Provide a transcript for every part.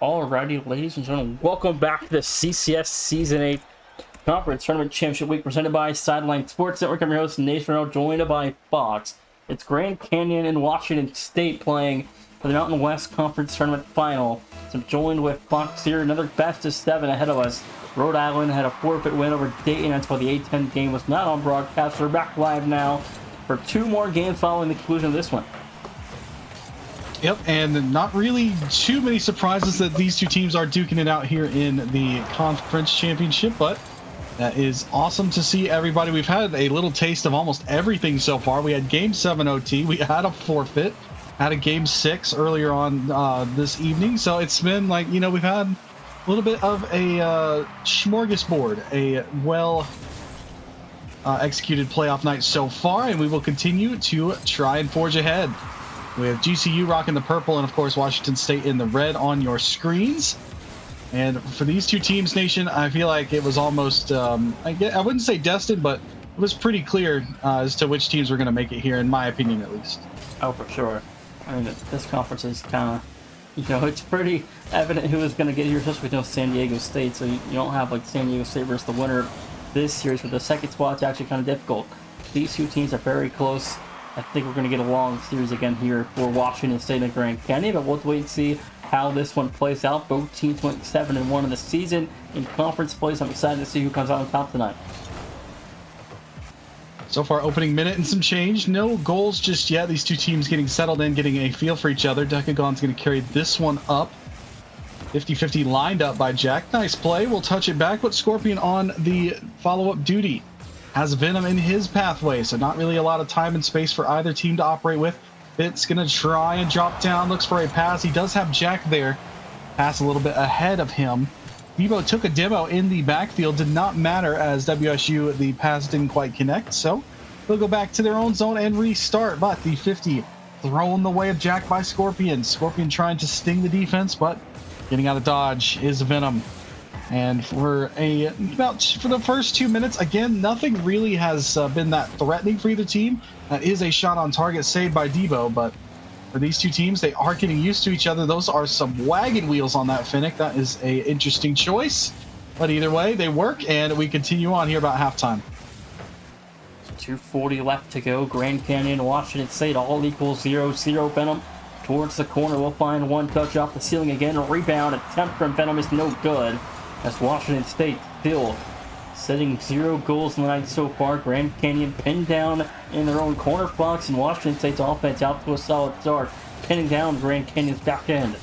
Alrighty, ladies and gentlemen, welcome back to the CCS Season 8 Conference Tournament Championship Week presented by Sideline Sports Network. I'm your host, Nathan Rowe, joined by Fox. It's Grand Canyon and Washington State playing for the Mountain West Conference Tournament Final. So I'm joined with Fox here, another best of 7 ahead of us. Rhode Island had a forfeit win over Dayton. That's why the A-10 game was not on broadcast. We're back live now for 2 more games following the conclusion of this one. Yep, and not really too many surprises that these two teams are duking it out here in the conference championship, but that is awesome to see everybody. We've had a little taste of almost everything so far. We had Game 7 OT, we had a forfeit, had a Game 6 earlier on this evening, so it's been like, you know, we've had a little bit of a smorgasbord, a well executed playoff night so far, and we will continue to try and forge ahead. We have GCU rocking the purple and, of course, Washington State in the red on your screens. And for these two teams, Nation, I feel like it was almost, I wouldn't say destined, but it was pretty clear as to which teams were going to make it here, in my opinion, at least. Oh, for sure. I mean, this conference is kind of, you know, it's pretty evident who is going to get here, especially with San Diego State. So you don't have, like, San Diego State versus the winner of this series, but the second spot's actually kind of difficult. These two teams are very close. I think we're going to get a long series again here for Washington State and Grand Canyon, but we'll wait and see how this one plays out. Both teams went 7-1 in the season in conference play, so I'm excited to see who comes out on top tonight. So far, opening minute and some change. No goals just yet. These two teams getting settled in, getting a feel for each other. Decagon's going to carry this one up. 50-50 lined up by Jack. Nice play. We'll touch it back, but Scorpion on the follow-up duty. Has Venom in his pathway, so not really a lot of time and space for either team to operate with. Fitz gonna try and drop down, looks for a pass. He does have Jack there. Pass a little bit ahead of him. Debo took a demo in the backfield, did not matter as WSU, the pass didn't quite connect, so they'll go back to their own zone and restart. But the 50 thrown the way of Jack by Scorpion. Scorpion trying to sting the defense, but getting out of dodge is Venom. And for the first 2 minutes, again, nothing really has been that threatening for either team. That is a shot on target saved by Debo, but for these two teams, they are getting used to each other. Those are some wagon wheels on that Finnick. That is a interesting choice, but either way, they work, and we continue on here about halftime. 2:40 left to go. Grand Canyon, Washington State, all equals 0-0. Venom towards the corner. We'll find one touch off the ceiling again. A rebound attempt from Venom is no good. As Washington State still setting 0 goals in the night so far. Grand Canyon pinned down in their own corner box, and Washington State's offense out to a solid start, pinning down Grand Canyon's back end.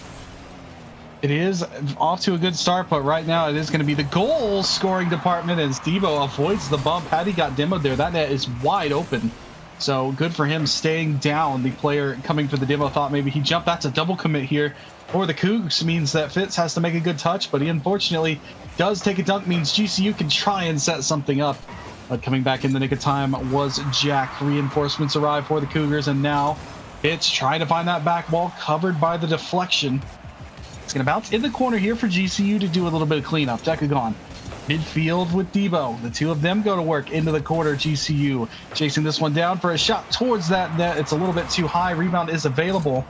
It is off to a good start, but right now it is going to be the goal scoring department as Debo avoids the bump. Had he got demoed there, that net is wide open. So good for him staying down. The player coming for the demo thought maybe he jumped. That's a double commit here for the Cougs. Means that Fitz has to make a good touch, but he unfortunately does take a dunk. Means GCU can try and set something up. But coming back in the nick of time was Jack. Reinforcements arrive for the Cougars, and now Fitz trying to find that back wall covered by the deflection. It's going to bounce in the corner here for GCU to do a little bit of cleanup. Decagon midfield with Debo. The two of them go to work into the corner. GCU chasing this one down for a shot towards that net. It's a little bit too high. Rebound is available.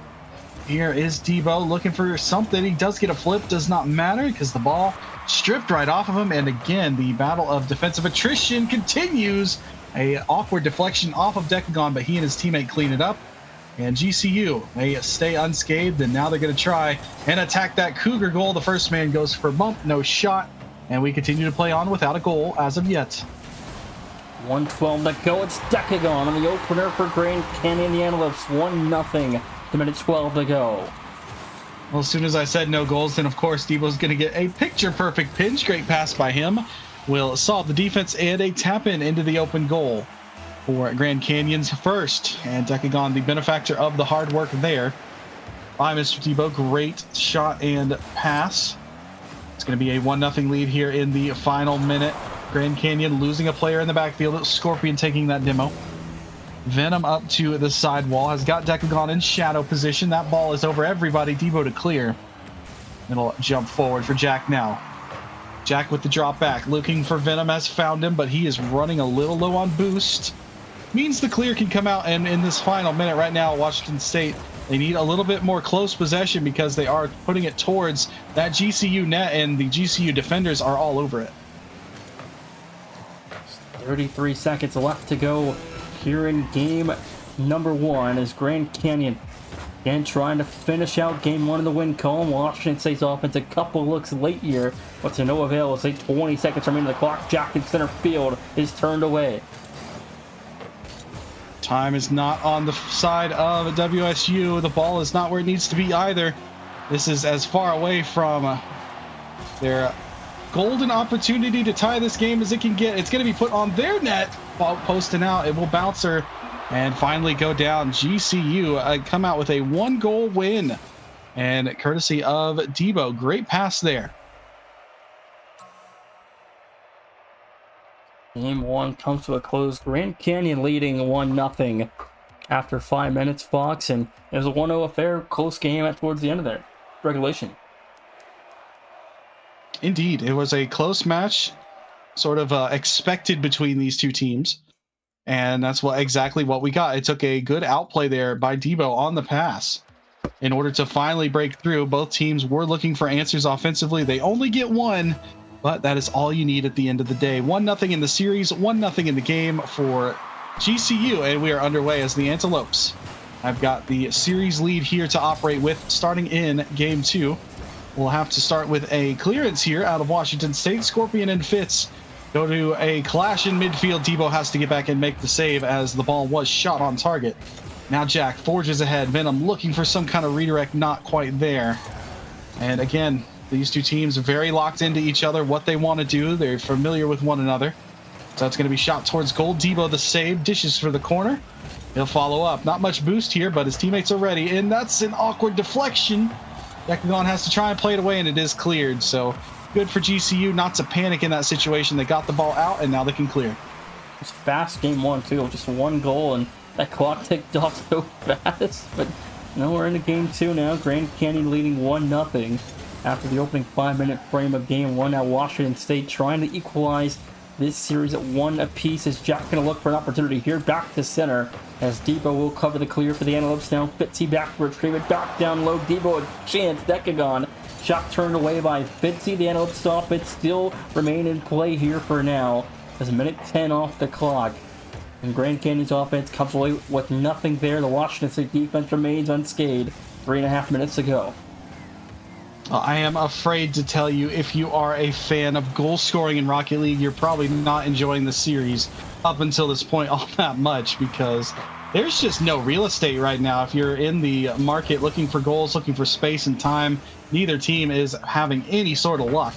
Here is Debo looking for something. He does get a flip. Does not matter because the ball stripped right off of him. And again, the battle of defensive attrition continues. A awkward deflection off of Decagon, but he and his teammate clean it up. And GCU, they stay unscathed, and now they're going to try and attack that Cougar goal. The first man goes for bump, no shot. And we continue to play on without a goal as of yet. 1:12 to go. It's Decagon on the opener for Grand Canyon. The Antelopes 1-0 to minute 12 to go. Well, as soon as I said no goals, then of course Debo's going to get a picture-perfect pinch. Great pass by him. Will solve the defense and a tap-in into the open goal for Grand Canyon's first. And Decagon, the benefactor of the hard work there by Mr. Debo. Great shot and pass. It's going to be a 1-0 lead here in the final minute. Grand Canyon losing a player in the backfield. Scorpion taking that demo. Venom up to the side wall. Has got Decagon in shadow position. That ball is over everybody. Debo to clear. It'll jump forward for Jack now. Jack with the drop back. Looking for Venom. Has found him, but he is running a little low on boost. Means the clear can come out. And in this final minute right now, Washington State They need a little bit more close possession because they are putting it towards that GCU net, and the GCU defenders are all over it. 33 seconds left to go here in game number 1 as Grand Canyon again trying to finish out game 1 of the win column. Washington State's offense a couple looks late here, but to no avail as 20 seconds remaining in the clock. Jack in center field is turned away. Time is not on the side of WSU. The ball is not where it needs to be either. This is as far away from their golden opportunity to tie this game as it can get. It's going to be put on their net. Ball posting out. It will bounce her and finally go down. GCU come out with a 1-goal win, and courtesy of Debo. Great pass there. Game 1 comes to a close. Grand Canyon leading 1-0 after 5 minutes, Fox, and it was a 1-0 affair, close game towards the end of their regulation. Indeed, it was a close match, sort of expected between these two teams, and that's exactly what we got. It took a good outplay there by Debo on the pass in order to finally break through. Both teams were looking for answers offensively. They only get one, but that is all you need at the end of the day. 1-0 in the series, 1-0 in the game for GCU, and we are underway as the Antelopes. I've got the series lead here to operate with starting in game 2. We'll have to start with a clearance here out of Washington State. Scorpion and Fitz go to a clash in midfield. Debo has to get back and make the save as the ball was shot on target. Now Jack forges ahead. Venom looking for some kind of redirect, not quite there. And again, these two teams are very locked into each other, what they want to do. They're familiar with one another. So it's going to be shot towards goal. Debo the save, dishes for the corner. He'll follow up. Not much boost here, but his teammates are ready. And that's an awkward deflection. Decagon has to try and play it away, and it is cleared. So good for GCU not to panic in that situation. They got the ball out, and now they can clear. It's fast game 1 too, just 1 goal, and that clock ticked off so fast. But no, we're into game 2 now. Grand Canyon leading 1-0 after the opening 5-minute frame of game 1. Now Washington State trying to equalize this series at 1 apiece as Jack going to look for an opportunity here. Back to center as Debo will cover the clear for the Antelopes. Now Fitzy back for a retrieve it back down low. Debo a chance. Decagon shot turned away by Fitzy. The Antelopes offense still remain in play here for now. There's a minute 10 off the clock. And Grand Canyon's offense comes away with nothing there. The Washington State defense remains unscathed. 3.5 minutes to go. I am afraid to tell you, if you are a fan of goal scoring in Rocket League, you're probably not enjoying the series up until this point all that much, because there's just no real estate right now. If you're in the market looking for goals, looking for space and time, neither team is having any sort of luck.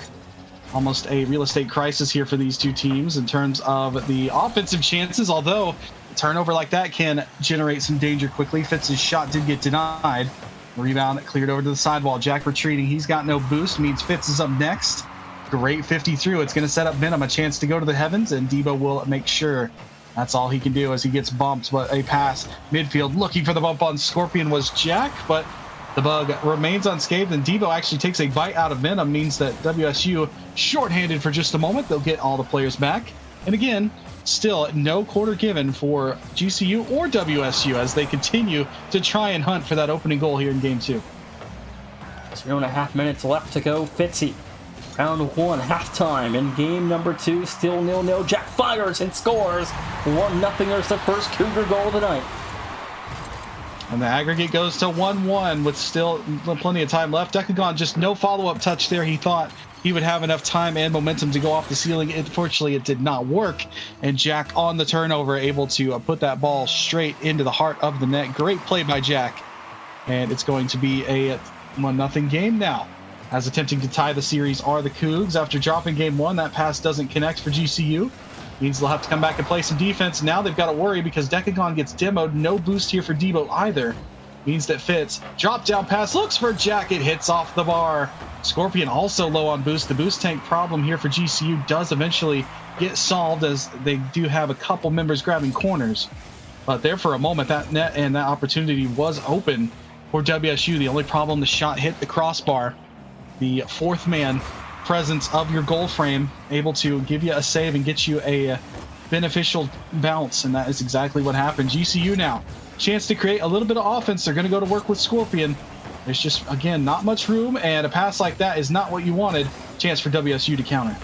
Almost a real estate crisis here for these two teams in terms of the offensive chances, although a turnover like that can generate some danger quickly. Fitz's shot did get denied. Rebound cleared over to the sidewall. Jack retreating. He's got no boost. Means Fitz is up next. Great 50 through. It's going to set up Venom a chance to go to the heavens, and Debo will make sure that's all he can do as he gets bumped. But a pass midfield looking for the bump on Scorpion was Jack, but the bug remains unscathed, and Debo actually takes a bite out of Venom. Means that WSU shorthanded for just a moment. They'll get all the players back. And again, still no quarter given for GCU or WSU as they continue to try and hunt for that opening goal here in game 2. 2.5 minutes left to go. Fitzy, round 1, halftime in game number 2, still 0-0. Jack fires and scores 1-0. There's the first Cougar goal of the night. And the aggregate goes to 1-1 with still plenty of time left. Decagon just no follow-up touch there. He thought he would have enough time and momentum to go off the ceiling. Unfortunately, it did not work. And Jack on the turnover, able to put that ball straight into the heart of the net. Great play by Jack. And it's going to be a 1-0 game now. As attempting to tie the series are the Cougs. After dropping game 1, that pass doesn't connect for GCU. Means they'll have to come back and play some defense. Now they've got to worry because Decagon gets demoed. No boost here for Debo either. Means that Fitz, drop down pass, looks for Jack. It hits off the bar. Scorpion also low on boost. The boost tank problem here for GCU does eventually get solved as they do have a couple members grabbing corners. But there for a moment, that net and that opportunity was open for WSU. The only problem, the shot hit the crossbar. The fourth man presence of your goal frame able to give you a save and get you a beneficial bounce, and that is exactly what happened. GCU now chance to create a little bit of offense. They're going to go to work with Scorpion. There's just, again, not much room, and a pass like that is not what you wanted. Chance for WSU to counter.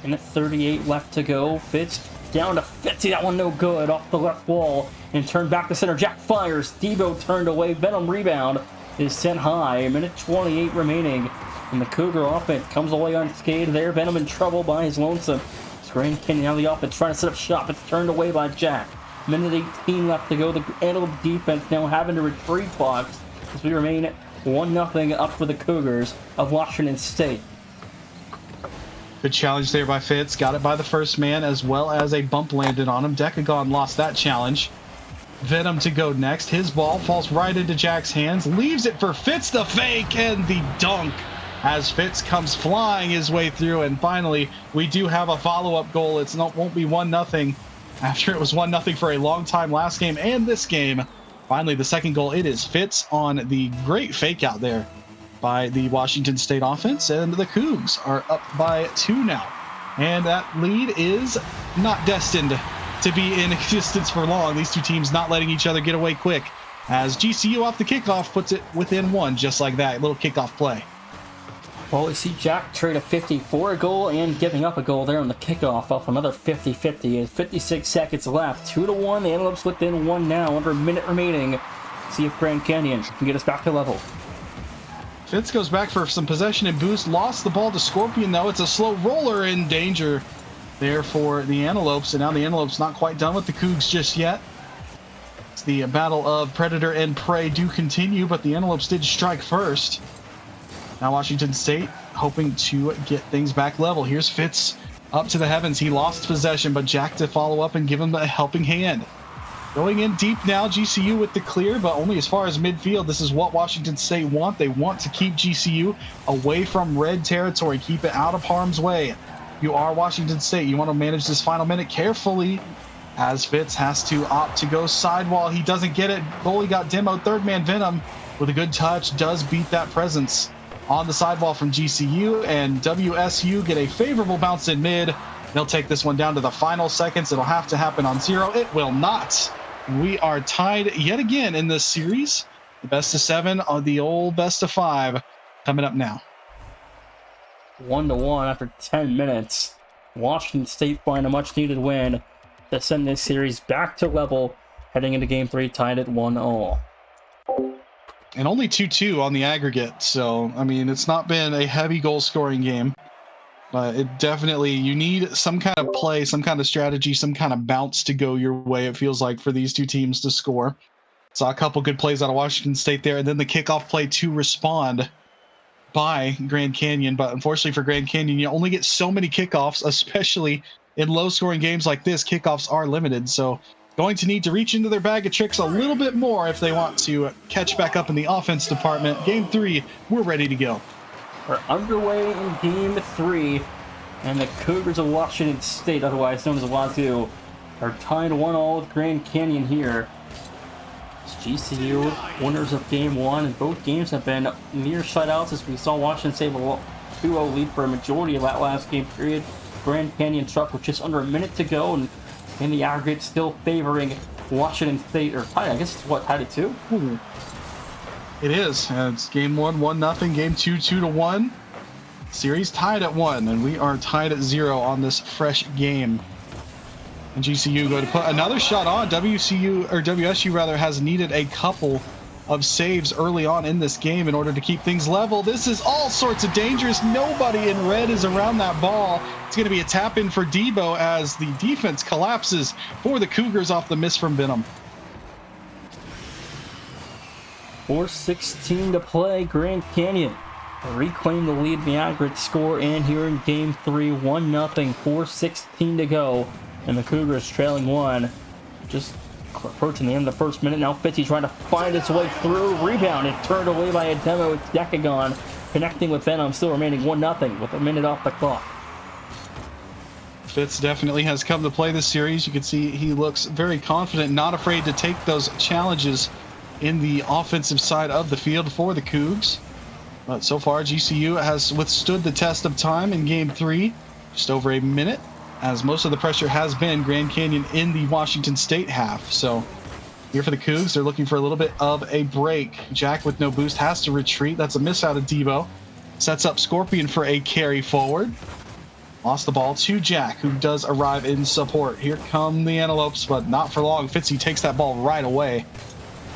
And 38 left to go. Fitz down to 50. That one no good. Off the left wall. And turned back to center. Jack fires. Debo turned away. Venom rebound is sent high. A minute 28 remaining. And the Cougar offense comes away unscathed there. Venom in trouble by his lonesome. It's Grand Canyon out of the offense trying to set up shop. It's turned away by Jack. Minute 18 left to go. The Antelope defense now having to retreat blocks as we remain 1-0 up for the Cougars of Washington State. Good challenge there by Fitz. Got it by the first man, as well as a bump landed on him. Decagon lost that challenge. Venom to go next. His ball falls right into Jack's hands. Leaves it for Fitz, the fake, and the dunk. As Fitz comes flying his way through. And finally, we do have a follow-up goal. Won't be 1-0 after it was 1-0 for a long time last game and this game. Finally, the second goal, it is Fitz on the great fake out there by the Washington State offense, and the Cougs are up by 2 now. And that lead is not destined to be in existence for long. These two teams not letting each other get away quick, as GCU off the kickoff puts it within 1, just like that. Little kickoff play. Well, we see Jack trade a 50 for a goal and giving up a goal there on the kickoff off another 50-50. 56 seconds left. 2-1. The Antelopes within 1 now. Under a minute remaining. See if Grand Canyon can get us back to level. Fitz goes back for some possession and boost. Lost the ball to Scorpion, though. It's a slow roller in danger there for the Antelopes. And now the Antelopes not quite done with the Cougs just yet. It's the battle of Predator and Prey do continue, but the Antelopes did strike first. Now Washington State hoping to get things back level. Here's Fitz up to the heavens. He lost possession, but Jack to follow up and give him a helping hand. Going in deep now, GCU with the clear, but only as far as midfield. This is what Washington State want. They want to keep GCU away from red territory, keep it out of harm's way. You are Washington State. You want to manage this final minute carefully, as Fitz has to opt to go sidewall. He doesn't get it. Goalie got demoed. Third man Venom with a good touch does beat that presence on the sidewall from GCU, and WSU get a favorable bounce in mid. They'll take this one down to the final seconds. It'll have to happen on 0. It will not. We are tied yet again in this series. The best of 7 on the old best of 5 coming up now. 1-1 after 10 minutes. Washington State find a much needed win to send this series back to level, heading into game 3 tied at 1-1. And only 2-2 on the aggregate. So, I mean, it's not been a heavy goal scoring game. But it definitely, you need some kind of play, some kind of strategy, some kind of bounce to go your way, it feels like, for these two teams to score. Saw a couple good plays out of Washington State there, and then the kickoff play to respond by Grand Canyon. But unfortunately for Grand Canyon, you only get so many kickoffs, especially in low-scoring games like this. Kickoffs are limited, so going to need to reach into their bag of tricks a little bit more if they want to catch back up in the offense department. Game 3, we're ready to go. We're underway in Game 3, and the Cougars of Washington State, otherwise known as Wazoo, are tied 1-1 with Grand Canyon here. It's GCU winners of Game 1, and both games have been near shutouts as we saw Washington State a 2-0 lead for a majority of that last game period. Grand Canyon struck with just under a minute to go, and in the aggregate still favoring Washington State, or tied, I guess it's what, tied at 2? It is. It's game 1, 1-0. Game 2, 2-1. Series tied at 1, and we are tied at 0 on this fresh game. And GCU going to put another shot on. WSU rather has needed a couple of saves early on in this game in order to keep things level. This is all sorts of dangerous. Nobody in red is around that ball. It's going to be a tap in for Debo as the defense collapses for the Cougars off the miss from Benham. 4:16 to play. Grand Canyon reclaim the lead in the aggregate score, and here in Game 3, 1-0, 4:16 to go, and the Cougars trailing 1. Just approaching the end of the first minute. Now Fitzy trying to find its way through. Rebound and turned away by a demo. It's Decagon connecting with Venom, still remaining 1-0 with a minute off the clock. Fitz definitely has come to play this series. You can see he looks very confident, not afraid to take those challenges in the offensive side of the field for the Cougs. But so far, GCU has withstood the test of time in Game 3, just over a minute, as most of the pressure has been Grand Canyon in the Washington State half. So Here for the Cougs, they're looking for a little bit of a break. Jack with no boost has to retreat. That's a miss out of Debo. Sets up Scorpion for a carry forward. Lost the ball to Jack, who does arrive in support. Here come the Antelopes, but not for long. Fitzy takes that ball right away.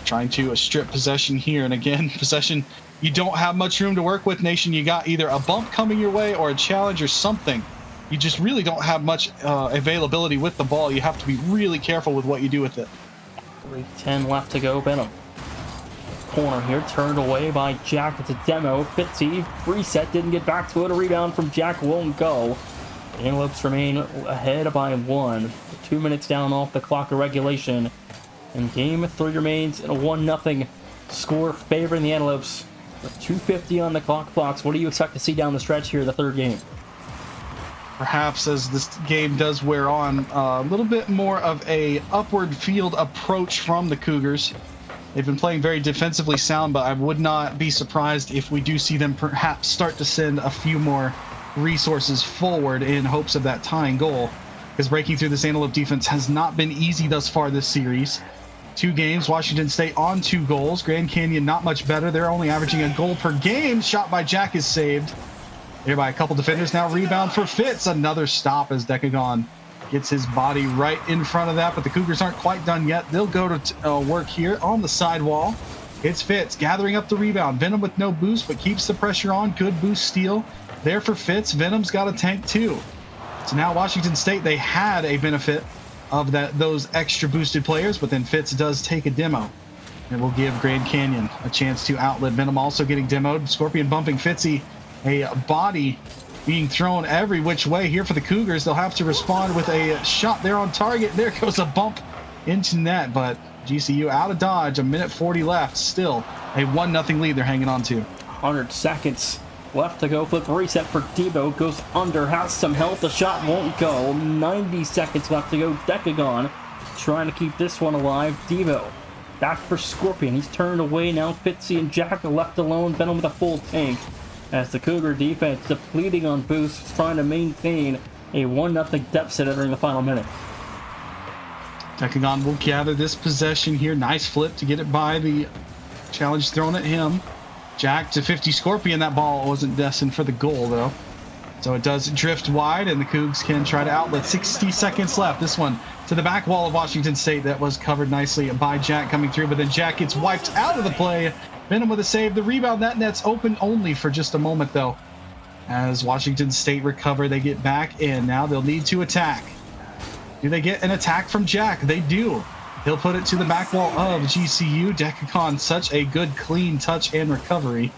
Trying to strip possession here. And again, possession, you don't have much room to work with, Nation. You got either a bump coming your way or a challenge or something. You just really don't have much availability with the ball. You have to be really careful with what you do with it. 3:10 left to go. Benham. Corner here, turned away by Jack. It's a demo. Fitzy, reset, didn't get back to it. A rebound from Jack won't go. The Antelopes remain ahead by 1. 2 minutes down off the clock of regulation. And game 3 remains in a 1-0 score favoring the Antelopes. With 2:50 on the clock, Fox. What do you expect to see down the stretch here in the third game? Perhaps as this game does wear on, a little bit more of a upward field approach from the Cougars. They've been playing very defensively sound, but I would not be surprised if we do see them perhaps start to send a few more resources forward in hopes of that tying goal. Because breaking through this Antelope defense has not been easy thus far this series. 2 games, Washington State on 2 goals. Grand Canyon not much better. They're only averaging a goal per game. Shot by Jack is saved. There by a couple defenders. Now rebound for Fitz. Another stop as Decagon gets his body right in front of that, but the Cougars aren't quite done yet. They'll go to work here on the sidewall. It's Fitz gathering up the rebound. Venom with no boost, but keeps the pressure on. Good boost steal there for Fitz. Venom's got a tank too. So now Washington State, they had a benefit of those extra boosted players, but then Fitz does take a demo. And will give Grand Canyon a chance to outlet. Venom also getting demoed. Scorpion bumping Fitzy. A body being thrown every which way here for the Cougars. They'll have to respond with a shot there on target. There goes a bump into net, but GCU out of dodge. 1:40 left. Still a 1-0 lead they're hanging on to. 100 seconds left to go. Flip reset for Debo. Goes under. Has some help. The shot won't go. 90 seconds left to go. Decagon trying to keep this one alive. Debo back for Scorpion. He's turned away now. Fitzy and Jack are left alone. Venom with a full tank. As the Cougar defense depleting on boosts, trying to maintain a 1-0 deficit entering the final minute. Decagon will gather this possession here. Nice flip to get it by the challenge thrown at him. Jack to 50 Scorpion. That ball wasn't destined for the goal, though. So it does drift wide, and the Cougs can try to outlet. 60 seconds left. This one to the back wall of Washington State. That was covered nicely by Jack coming through, but then Jack gets wiped out of the play. Venom with a save. The rebound. That net's open only for just a moment, though. As Washington State recover, they get back in. Now they'll need to attack. Do they get an attack from Jack? They do. He'll put it to the back wall of GCU. Decagon, such a good clean touch and recovery.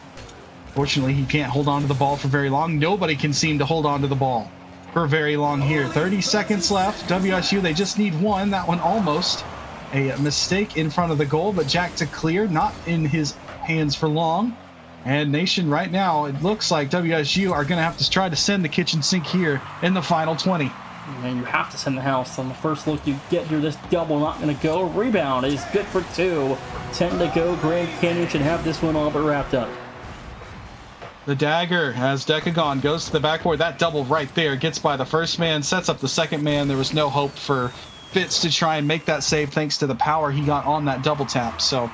Fortunately, he can't hold on to the ball for very long. Nobody can seem to hold on to the ball for very long here. 30 seconds left. WSU, they just need one. That one almost a mistake in front of the goal, but Jack to clear, not in his hands for long. And Nation, right now, it looks like WSU are going to have to try to send the kitchen sink here in the final 20. And you have to send the house. On the first look you get here, this double not going to go. Rebound is good for 2. 10 to go. Grand Canyon should have this one all but wrapped up. The dagger as Decagon goes to the backboard. That double right there gets by the first man, sets up the second man. There was no hope for Fitz to try and make that save thanks to the power he got on that double tap. So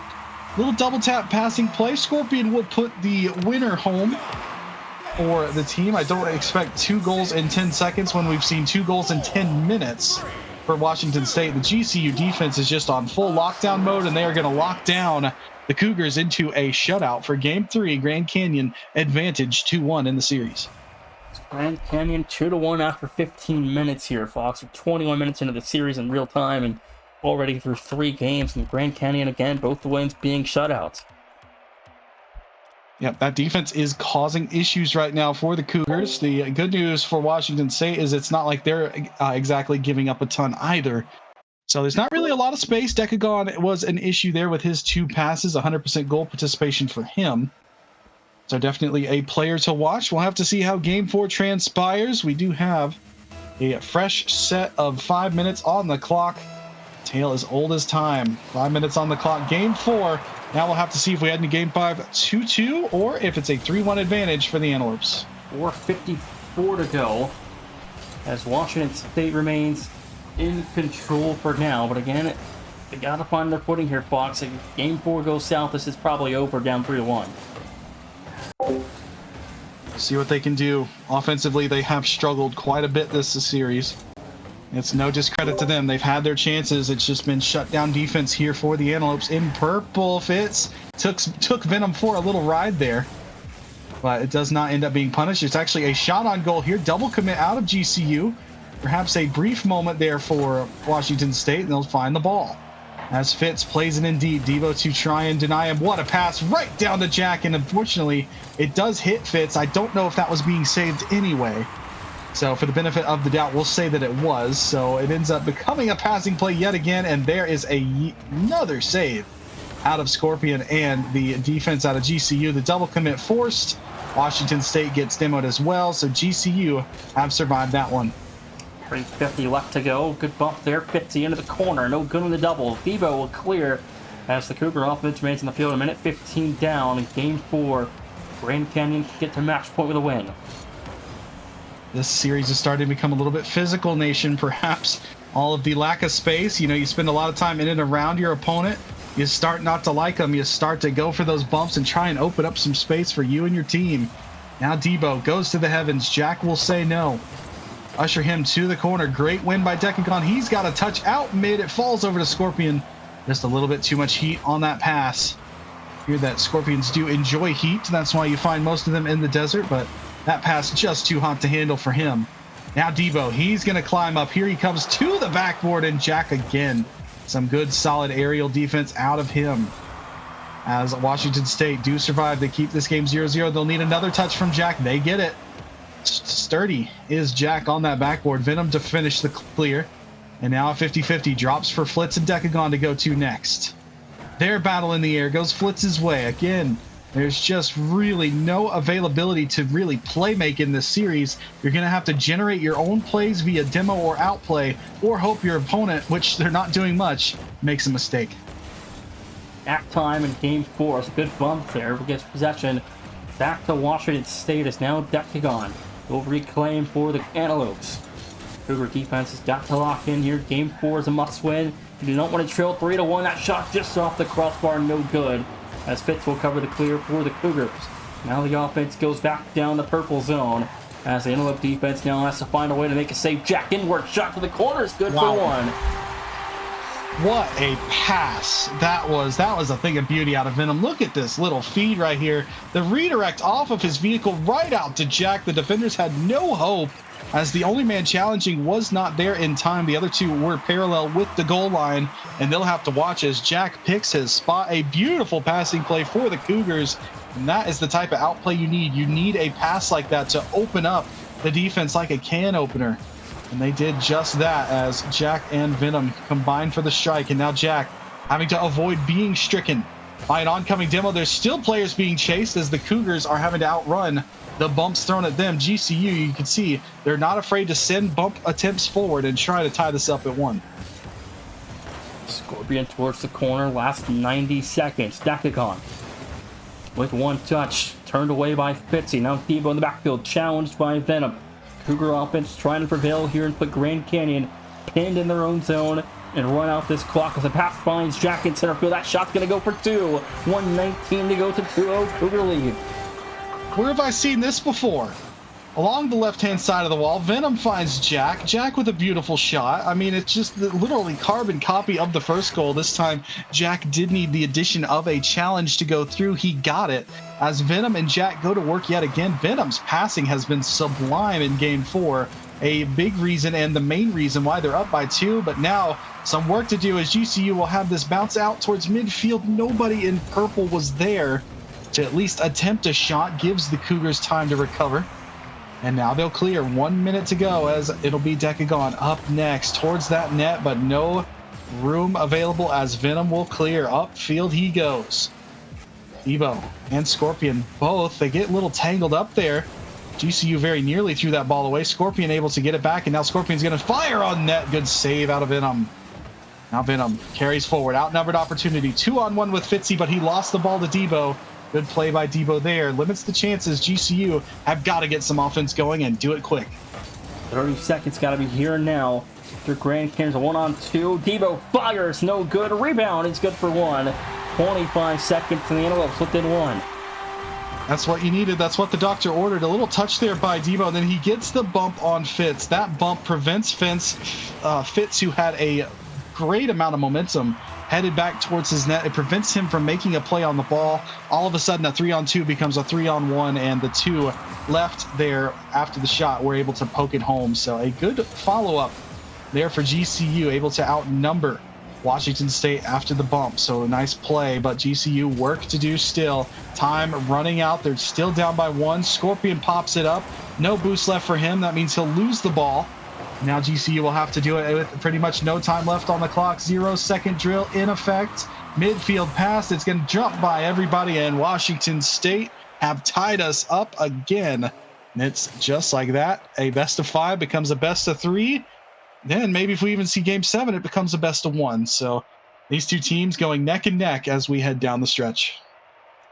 little double tap passing play. Scorpion will put the winner home for the team. I don't expect 2 goals in 10 seconds when we've seen 2 goals in 10 minutes for Washington State. The GCU defense is just on full lockdown mode, and they are going to lock down the Cougars into a shutout for Game 3. Grand Canyon advantage 2-1 in the series. Grand Canyon 2-1 after 15 minutes here, Fox. We're 21 minutes into the series in real time and already through 3 games. And Grand Canyon, again, both the wins being shutouts. Yep, that defense is causing issues right now for the Cougars. The good news for Washington State is it's not like they're exactly giving up a ton either. So there's not really a lot of space. Decagon was an issue there with his 2 passes, 100% goal participation for him. So definitely a player to watch. We'll have to see how Game 4 transpires. We do have a fresh set of 5 minutes on the clock. Tale as old as time. 5 minutes on the clock. Game 4. Now we'll have to see if we head into Game 5 2-2 or if it's a 3-1 advantage for the Antelopes. 4:54 to go as Washington State remains in control for now. But again, They gotta find their footing here, Fox. If game 4 goes south, this is probably over, down 3-1. See what they can do. Offensively, they have struggled quite a bit this series. It's no discredit to them. They've had their chances. It's just been shut down defense here for the Antelopes. In purple, Fitz took Venom for a little ride there, but it does not end up being punished. It's actually a shot on goal here. Double commit out of GCU. Perhaps a brief moment there for Washington State, and they'll find the ball. As Fitz plays it in deep, Devo to try and deny him. What a pass right down to Jack, and unfortunately, it does hit Fitz. I don't know if that was being saved anyway. So for the benefit of the doubt, we'll say that it was. So it ends up becoming a passing play yet again, and there is another save out of Scorpion and the defense out of GCU. The double commit forced. Washington State gets demoed as well, so GCU have survived that one. 3:50 left to go. Good bump there. Fits the end of the corner. No good on the double. Devo will clear as the Cougar offense remains in the field. A minute 15 down in game 4. Grand Canyon get to match point with a win. This series is starting to become a little bit physical, Nation. Perhaps all of the lack of space. You know, you spend a lot of time in and around your opponent. You start not to like them. You start to go for those bumps and try and open up some space for you and your team. Now Debo goes to the heavens. Jack will say no. Usher him to the corner. Great win by Decagon. He's got a touch out mid. It falls over to Scorpion. Just a little bit too much heat on that pass. Hear that Scorpions do enjoy heat. That's why you find most of them in the desert, but that pass just too hot to handle for him. Now Debo, he's going to climb up. Here he comes to the backboard, and Jack again. Some good solid aerial defense out of him. As Washington State do survive, they keep this game 0-0. They'll need another touch from Jack. They get it. Sturdy is Jack on that backboard. Venom to finish the clear. And now a 50-50 drops for Flitz and Decagon to go to next. Their battle in the air goes Flitz's way. Again, there's just really no availability to really play make in this series. You're going to have to generate your own plays via demo or outplay, or hope your opponent, which they're not doing much, makes a mistake. At time in game 4. It's a good bump there. Gets possession. Back to Washington State. It's now Decagon. Will reclaim for the Antelopes. Cougar defense has got to lock in here. Game 4 is a must-win. You do not want to trail 3-1. That shot just off the crossbar, no good. As Fitz will cover the clear for the Cougars. Now the offense goes back down the purple zone. As the Antelope defense now has to find a way to make a save. Jack inward shot to the corner is good for one. What a pass. That was a thing of beauty out of Venom. Look at this little feed right here. The redirect off of his vehicle right out to Jack. The defenders had no hope, as the only man challenging was not there in time. The other two were parallel with the goal line, and they'll have to watch as Jack picks his spot. A beautiful passing play for the Cougars, and that is the type of outplay you need. You need a pass like that to open up the defense like a can opener. And they did just that as Jack and Venom combined for the strike. And now Jack having to avoid being stricken by an oncoming demo. There's still players being chased as the Cougars are having to outrun the bumps thrown at them. GCU, you can see, they're not afraid to send bump attempts forward and try to tie this up at 1. Scorpion towards the corner. Last 90 seconds. Decagon with one touch. Turned away by Fitzy. Now Debo in the backfield. Challenged by Venom. Cougar offense trying to prevail here and put Grand Canyon pinned in their own zone and run out this clock as the pass finds Jack in center field. That shot's going to go for 2. 1:19 to go to 2-0 Cougar lead. Where have I seen this before? Along the left-hand side of the wall, Venom finds Jack. Jack with a beautiful shot. I mean, it's just literally carbon copy of the first goal. This time, Jack did need the addition of a challenge to go through. He got it. As Venom and Jack go to work yet again, Venom's passing has been sublime in Game 4. A big reason and the main reason why they're up by 2. But now, some work to do as GCU will have this bounce out towards midfield. Nobody in purple was there to at least attempt a shot. Gives the Cougars time to recover. And now they'll clear. 1 minute to go as it'll be Decagon up next towards that net, but no room available as Venom will clear. Upfield he goes. Evo and Scorpion both, they get a little tangled up there. GCU very nearly threw that ball away. Scorpion able to get it back, and now Scorpion's going to fire on net. Good save out of Venom. Now Venom carries forward. Outnumbered opportunity. 2-on-1 with Fitzy, but he lost the ball to Debo. Good play by Debo there. Limits the chances. GCU have got to get some offense going and do it quick. 30 seconds got to be here and now. After Grand Canyon's a 1-on-2. Debo fires, no good. Rebound is good for one. 25 seconds and the Antelopes within one. That's what you needed. That's what the doctor ordered. A little touch there by Debo, and then he gets the bump on Fitz. That bump prevents Fitz, who had a great amount of momentum, headed back towards his net. It prevents him from making a play on the ball. All of a sudden, a 3-on-2 becomes a 3-on-1, and the two left there after the shot were able to poke it home. So a good follow-up there for GCU, able to outnumber Washington State after the bump. So a nice play, but GCU work to do still. Time running out. They're still down by one. Scorpion pops it up. No boost left for him. That means he'll lose the ball. Now GCU will have to do it with pretty much no time left on the clock. 0-second drill in effect. Midfield pass. It's going to jump by everybody, and Washington State have tied us up again. And it's just like that. A best of 5 becomes a best of 3. Then maybe if we even see game 7, it becomes a best of 1. So these two teams going neck and neck as we head down the stretch.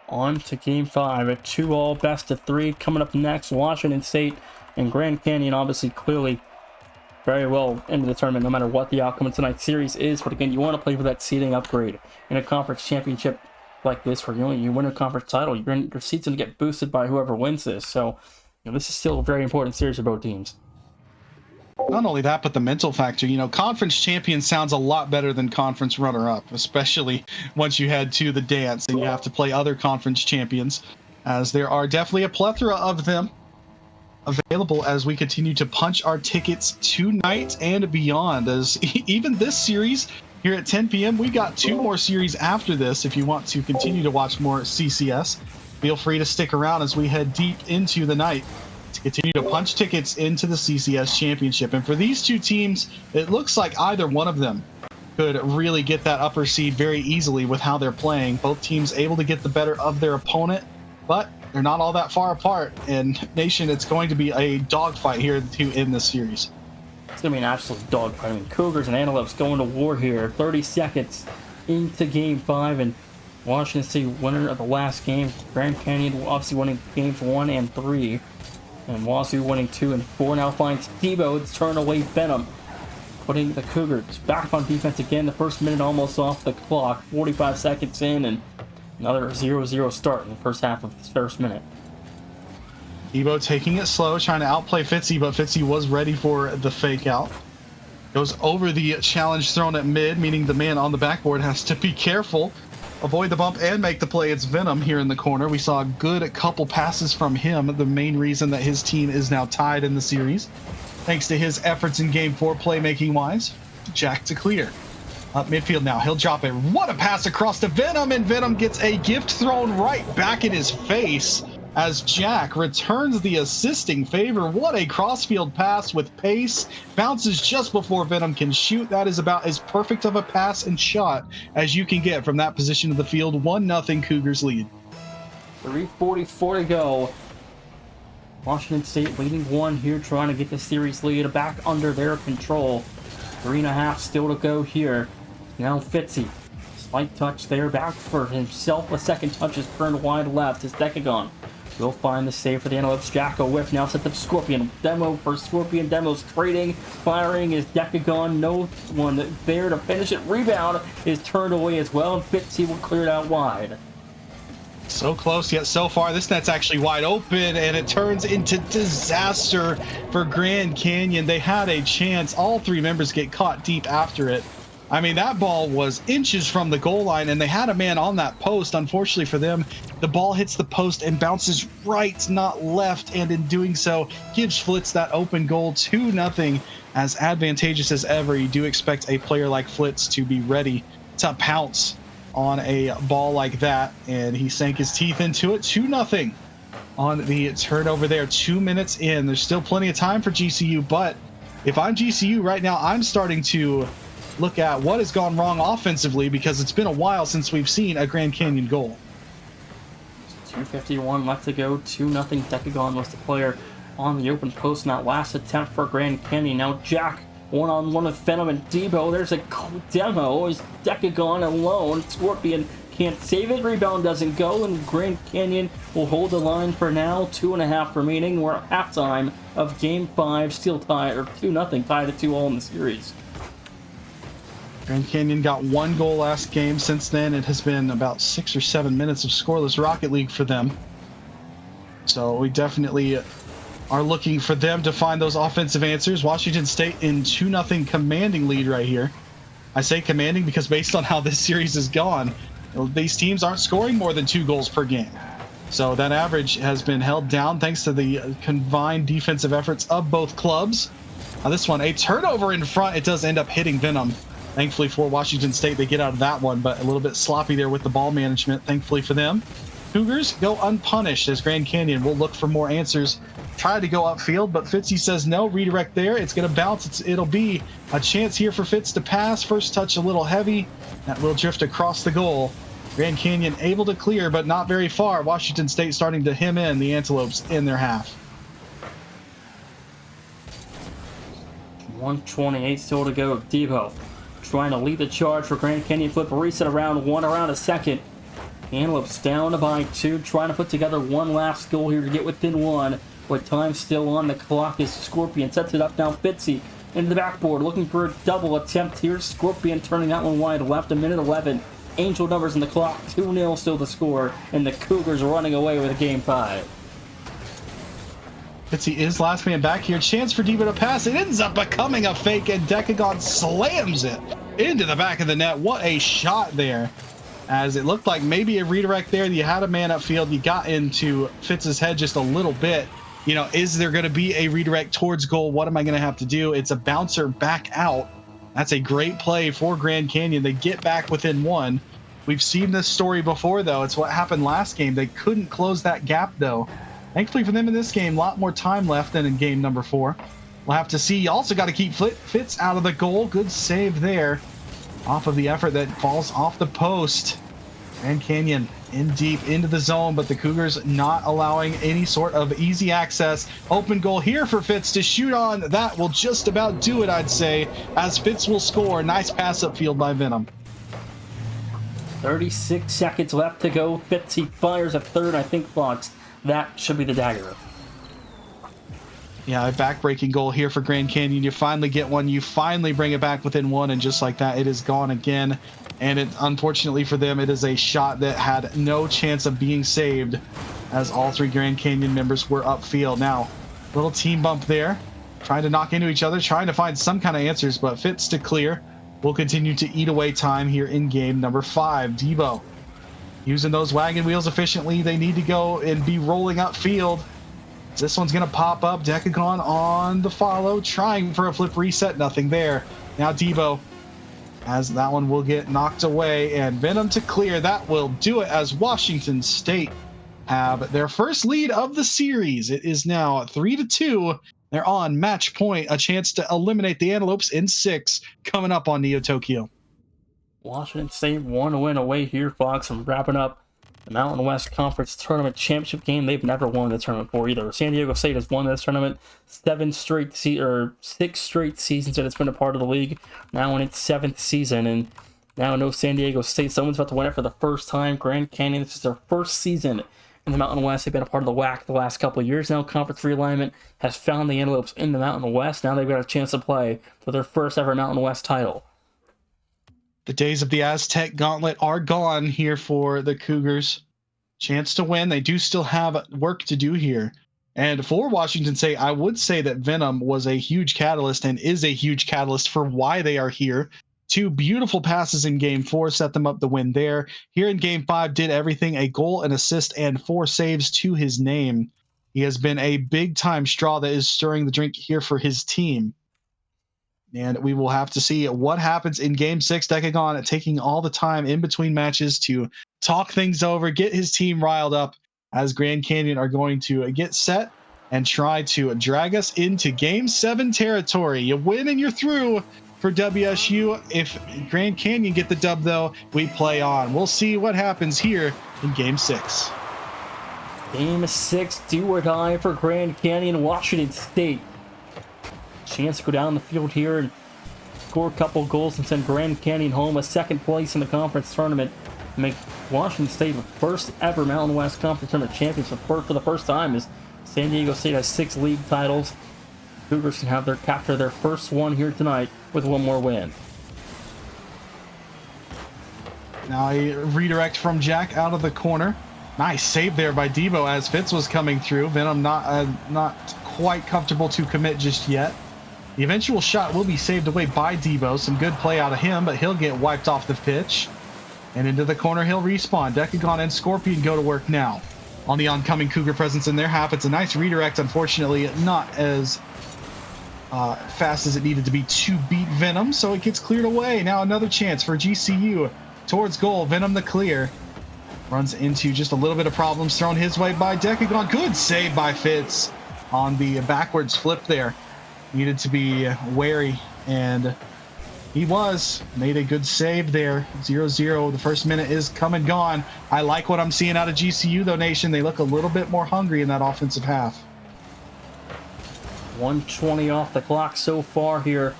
On to game 5, a 2-all best of 3 coming up next. Washington State and Grand Canyon obviously clearly very well into the tournament no matter what the outcome of tonight's series is. But again, you want to play for that seeding upgrade in a conference championship like this, where you win a conference title, your seed's going to get boosted by whoever wins this. So this is still a very important series for both teams. Not only that, but the mental factor. Conference champion sounds a lot better than conference runner-up, especially once you head to the dance and you have to play other conference champions, as there are definitely a plethora of them available as we continue to punch our tickets tonight and beyond. As even this series here at 10 p.m., we got 2 more series after this. If you want to continue to watch more CCS, feel free to stick around as we head deep into the night to continue to punch tickets into the CCS championship. And for these two teams, it looks like either one of them could really get that upper seed very easily with how they're playing. Both teams able to get the better of their opponent, but they're not all that far apart. And Nation, it's going to be a dogfight here to end this series. It's going to be an absolute dogfight. I mean, Cougars and Antelopes going to war here. 30 seconds into game 5, and Washington State winner of the last game. Grand Canyon obviously winning games 1 and 3. And Wazoo winning 2 and 4. Now finds Debo. It's turned away Venom, putting the Cougars back on defense again. The first minute almost off the clock. 45 seconds in, and another 0-0 start in the first half of this first minute. Debo taking it slow, trying to outplay Fitzy, but Fitzy was ready for the fake out. Goes over the challenge thrown at mid, meaning the man on the backboard has to be careful. Avoid the bump and make the play. It's Venom here in the corner. We saw a good couple passes from him, the main reason that his team is now tied in the series, thanks to his efforts in game 4 playmaking-wise. Jack to clear. Up midfield now. He'll drop it. What a pass across to Venom, and Venom gets a gift thrown right back in his face as Jack returns the assisting favor. What a crossfield pass with pace. Bounces just before Venom can shoot. That is about as perfect of a pass and shot as you can get from that position of the field. 1-0 Cougars lead. 3:44 to go. Washington State leading 1 here, trying to get the series lead back under their control. 3.5 still to go here. Now Fitzy. Slight touch there, back for himself. A second touch is turned wide left. It's Decagon. Will find the save for the Antelopes. Jacko whiff now set up Scorpion. Demo for Scorpion. Demo's trading. Firing is Decagon. No one there to finish it. Rebound is turned away as well, and Fitzy will clear it out wide. So close, yet so far. This net's actually wide open, and it turns into disaster for Grand Canyon. They had a chance. All 3 members get caught deep after it. I mean, that ball was inches from the goal line, and they had a man on that post. Unfortunately for them, the ball hits the post and bounces right, not left, and in doing so, gives Flitz that open goal. 2-0. As advantageous as ever, you do expect a player like Flitz to be ready to pounce on a ball like that, and he sank his teeth into it. 2-0 on the turnover there. 2 minutes in. There's still plenty of time for GCU, but if I'm GCU right now, I'm starting to look at what has gone wrong offensively, because it's been a while since we've seen a Grand Canyon goal. 2:51 left to go. 2-0. Decagon was the player on the open post in that last attempt for Grand Canyon. Now Jack one-on-one with Venom and Debo. There's a demo. Is Decagon alone. Scorpion can't save it. Rebound doesn't go, and Grand Canyon will hold the line for now. 2.5 remaining. We're at halftime of Game 5, still tied, or 2-0, tied at 2-all in the series. Grand Canyon got 1 goal last game. Since then, it has been about 6 or 7 minutes of scoreless Rocket League for them. So we definitely are looking for them to find those offensive answers. Washington State in 2-0 commanding lead right here. I say commanding because based on how this series has gone, these teams aren't scoring more than 2 goals per game. So that average has been held down thanks to the combined defensive efforts of both clubs. Now this one, a turnover in front. It does end up hitting Venom. Thankfully for Washington State, they get out of that one, but a little bit sloppy there with the ball management, thankfully for them. Cougars go unpunished as Grand Canyon will look for more answers. Try to go upfield, but Fitzy says no. Redirect there. It's going to bounce. It'll be a chance here for Fitz to pass. First touch a little heavy. That will drift across the goal. Grand Canyon able to clear, but not very far. Washington State starting to hem in the Antelopes in their half. 1:28 still to go. Debo trying to lead the charge for Grand Canyon. Flip a reset around 1 around a second. Antelopes down by 2, trying to put together one last goal here to get within 1. With time still on the clock as Scorpion sets it up now. Fitzy into the backboard looking for a double attempt here. Scorpion turning that one wide left. 1:11. Angel numbers in the clock. 2-0 still to score, and the Cougars are running away with Game 5. Fitzy is last man back here. Chance for Debo to pass. It ends up becoming a fake, and Decagon slams it into the back of the net. What a shot there. As it looked like maybe a redirect there. You had a man upfield. You got into Fitz's head just a little bit. You know, is there going to be a redirect towards goal? What am I going to have to do? It's a bouncer back out. That's a great play for Grand Canyon. They get back within 1. We've seen this story before, though. It's what happened last game. They couldn't close that gap, though. Thankfully for them in this game, a lot more time left than in game number 4. We'll have to see. You also got to keep Fitz out of the goal. Good save there. Off of the effort that falls off the post. Grand Canyon in deep into the zone, but the Cougars not allowing any sort of easy access. Open goal here for Fitz to shoot on. That will just about do it, I'd say, as Fitz will score. Nice pass upfield by Venom. 36 seconds left to go. Fitzy fires a third. I think Fox, that should be the dagger. Yeah, a back-breaking goal here for Grand Canyon. You finally get one. You finally bring it back within 1, and just like that, it is gone again. And it, unfortunately for them, it is a shot that had no chance of being saved as all 3 Grand Canyon members were upfield. Now, little team bump there. Trying to knock into each other, trying to find some kind of answers, but Fitz to clear. We'll continue to eat away time here in game number 5. Debo using those wagon wheels efficiently. They need to go and be rolling upfield. This one's going to pop up. Decagon on the follow, trying for a flip reset. Nothing there. Now Debo, as that one will get knocked away, and Venom to clear. That will do it as Washington State have their first lead of the series. It is now 3-2. They're on match point. A chance to eliminate the Antelopes in 6 coming up on Neo Tokyo. Washington State 1 win away here, Fox, and wrapping up the Mountain West Conference Tournament Championship game. They've never won the tournament before either. San Diego State has won this tournament 6 straight seasons that it's been a part of the league. Now in its 7th season, and now no San Diego State. Someone's about to win it for the first time. Grand Canyon, this is their first season in the Mountain West. They've been a part of the WAC the last couple of years now. Conference realignment has found the Antelopes in the Mountain West. Now they've got a chance to play for their first ever Mountain West title. The days of the Aztec Gauntlet are gone here for the Cougars. Chance to win. They do still have work to do here. And for Washington State, I would say that Venom was a huge catalyst and is a huge catalyst for why they are here. 2 beautiful passes in game 4 set them up the win there. Here in game 5, did everything, a goal, an assist, and 4 saves to his name. He has been a big-time straw that is stirring the drink here for his team. And we will have to see what happens in Game 6. Decagon taking all the time in between matches to talk things over, get his team riled up, as Grand Canyon are going to get set and try to drag us into Game 7 territory. You win and you're through for WSU. If Grand Canyon get the dub, though, we play on. We'll see what happens here in Game 6. Game 6, do or die for Grand Canyon. Washington State. Chance to go down the field here and score a couple goals and send Grand Canyon home, a 2nd place in the conference tournament. Make Washington State, the first ever Mountain West Conference Tournament championship for the first time, as San Diego State has 6 league titles. Cougars can have capture their first one here tonight with one more win. Now a redirect from Jack out of the corner. Nice save there by Debo as Fitz was coming through. Venom not quite comfortable to commit just yet. The eventual shot will be saved away by Debo. Some good play out of him, but he'll get wiped off the pitch. And into the corner, he'll respawn. Decagon and Scorpion go to work now on the oncoming Cougar presence in their half. It's a nice redirect, unfortunately, not as fast as it needed to be to beat Venom, so it gets cleared away. Now another chance for GCU towards goal. Venom the clear. Runs into just a little bit of problems thrown his way by Decagon. Good save by Fitz on the backwards flip there. Needed to be wary, and he made a good save there. 0-0. The first minute is come and gone. I like what I'm seeing out of GCU, though, Nation. They look a little bit more hungry in that offensive half. 1:20 off the clock so far here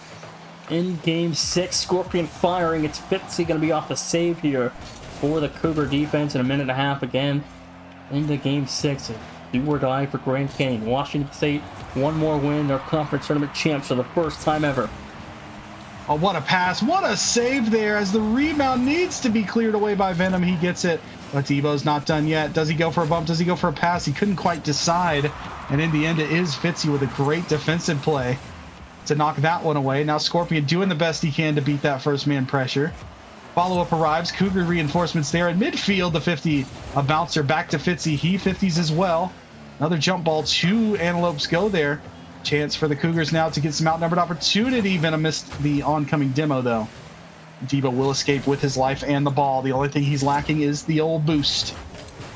in Game 6. Scorpion firing. It's Fitzy going to be off the save here for the Cougar defense in a minute and a half again into Game 6. Do or die for Grand Canyon. Washington State, one more win. Their conference tournament champs for the first time ever. Oh, what a pass. What a save there as the rebound needs to be cleared away by Venom. He gets it, but Debo's not done yet. Does he go for a bump? Does he go for a pass? He couldn't quite decide. And in the end, it is Fitzy with a great defensive play to knock that one away. Now Scorpion doing the best he can to beat that first man pressure. Follow-up arrives. Cougar reinforcements there in midfield. The 50, a bouncer back to Fitzy. He 50s as well. Another jump ball. 2 Antelopes go there. Chance for the Cougars now to get some outnumbered opportunity. Venom missed the oncoming demo, though. Debo will escape with his life and the ball. The only thing he's lacking is the old boost.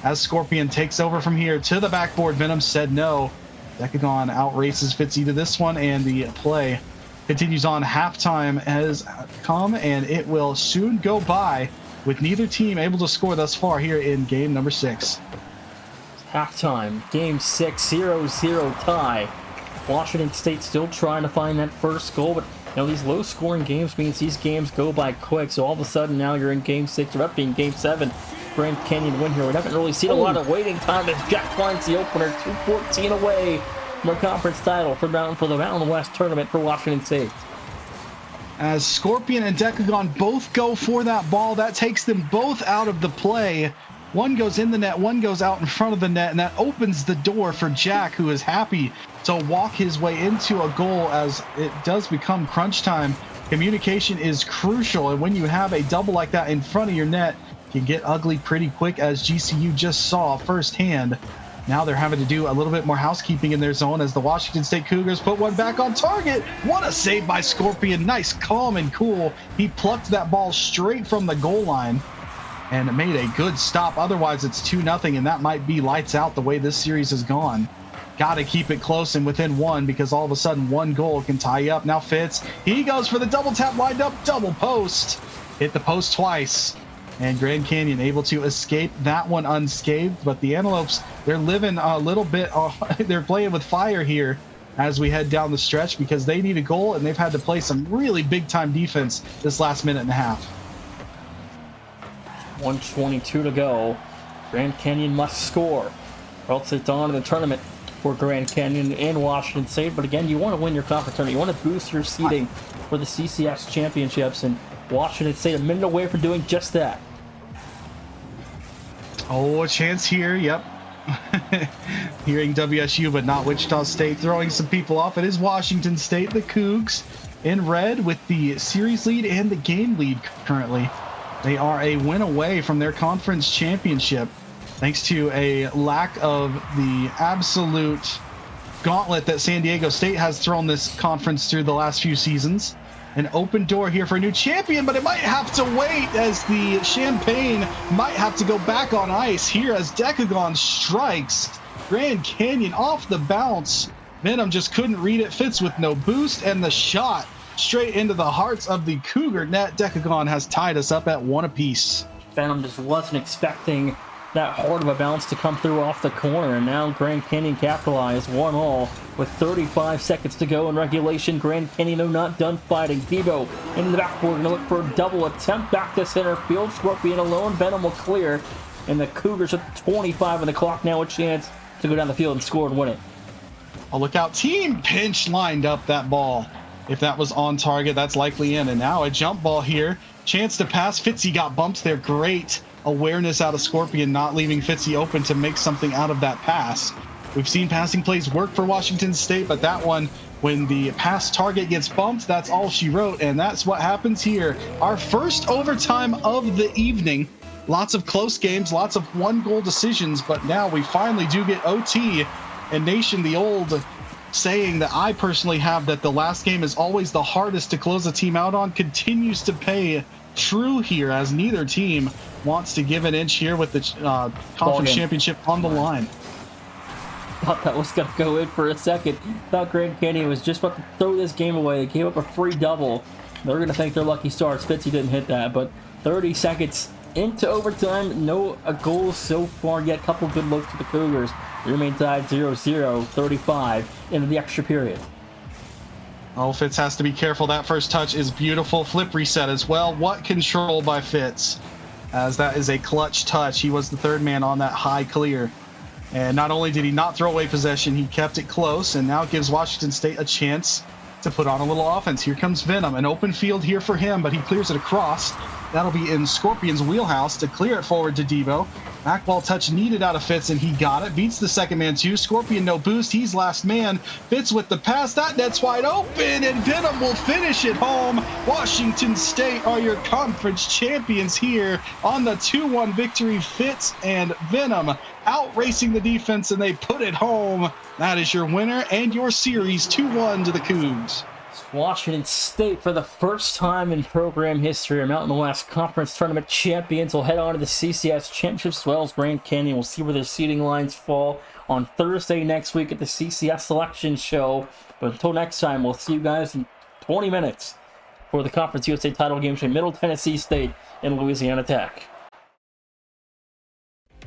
As Scorpion takes over from here to the backboard, Venom said no. Decagon outraces Fitzy to this one, and the play continues on. Halftime has come, and it will soon go by with neither team able to score thus far here in game number 6. Halftime, Game 6, 0-0 tie. Washington State still trying to find that first goal, but these low-scoring games means these games go by quick. So all of a sudden now you're in Game 6, you're up being Game 7. Grand Canyon win here. We haven't really seen a lot of waiting time as Jack finds the opener. 2:14 away from a conference title for the Mountain West tournament for Washington State. As Scorpion and Decagon both go for that ball, that takes them both out of the play. One goes in the net, one goes out in front of the net, and that opens the door for Jack, who is happy to walk his way into a goal as it does become crunch time. Communication is crucial, and when you have a double like that in front of your net, it can get ugly pretty quick, as GCU just saw firsthand. Now they're having to do a little bit more housekeeping in their zone as the Washington State Cougars put one back on target. What a save by Scorpion. Nice, calm, and cool. He plucked that ball straight from the goal line and made a good stop. Otherwise, it's 2-0, and that might be lights out the way this series has gone. Got to keep it close and within one, because all of a sudden one goal can tie you up. Now Fitz, he goes for the double tap, lined up, double post. Hit the post twice, and Grand Canyon able to escape that one unscathed. But the Antelopes, they're living a little bit, they're playing with fire here as we head down the stretch, because they need a goal, and they've had to play some really big-time defense this last minute and a half. 1:22 to go. Grand Canyon must score, or else it's on in the tournament for Grand Canyon and Washington State. But again, you want to win your conference tournament. You want to boost your seeding for the CCS championships, and Washington State a minute away from doing just that. Oh, a chance here. Yep. Hearing WSU, but not Wichita State, throwing some people off. It is Washington State, the Cougs, in red with the series lead and the game lead currently. They are a win away from their conference championship, thanks to a lack of the absolute gauntlet that San Diego State has thrown this conference through the last few seasons. An open door here for a new champion, but it might have to wait, as the Champagne might have to go back on ice here as Decagon strikes. Grand Canyon off the bounce. Venom just couldn't read it. Fitz with no boost, and the shot straight into the hearts of the Cougar net. Decagon has tied us up at 1 apiece. Venom just wasn't expecting that hard of a bounce to come through off the corner, and now Grand Canyon capitalized 1-all with 35 seconds to go in regulation. Grand Canyon, though, not done fighting. Debo into the backboard, gonna look for a double attempt back to center field. Scorpion alone, Venom will clear, and the Cougars with 25 on the clock now, a chance to go down the field and score and win it. Oh, look out. Team Pinch lined up that ball. If that was on target, that's likely in. And now a jump ball here. Chance to pass. Fitzy got bumped there. Great awareness out of Scorpion, not leaving Fitzy open to make something out of that pass. We've seen passing plays work for Washington State, but that one, when the pass target gets bumped, that's all she wrote. And that's what happens here. Our first overtime of the evening. Lots of close games, lots of one-goal decisions, but now we finally do get OT. And Nation, the old saying that I personally have, that the last game is always the hardest to close a team out on, continues to pay true here, as neither team wants to give an inch here with the conference championship on the line. Thought that was going to go in for a second. Thought Grand Canyon was just about to throw this game away. They gave up a free double. They're going to think they're lucky stars. Fitzy didn't hit that, but 30 seconds into overtime, no goals so far yet. Couple good looks for the Cougars. They remain tied 0-0, 35 into the extra period. Oh, Fitz has to be careful. That first touch is beautiful. Flip reset as well. What control by Fitz, as that is a clutch touch. He was the third man on that high clear. And not only did he not throw away possession, he kept it close, and now gives Washington State a chance to put on a little offense. Here comes Venom. An open field here for him, but he clears it across. That'll be in Scorpion's wheelhouse to clear it forward to Debo. Back ball touch needed out of Fitz, and he got it. Beats the second man too. Scorpion no boost. He's last man. Fitz with the pass. That net's wide open, and Venom will finish it home. Washington State are your conference champions here on the 2-1 victory. Fitz and Venom out racing the defense, and they put it home. That is your winner and your series, 2-1 to the Cougs. Washington State, for the first time in program history, are Mountain West Conference Tournament champions. Will head on to the CCS Championships, as well as Grand Canyon. We'll see where their seeding lines fall on Thursday next week at the CCS Selection Show. But until next time, we'll see you guys in 20 minutes for the Conference USA title game between Middle Tennessee State and Louisiana Tech.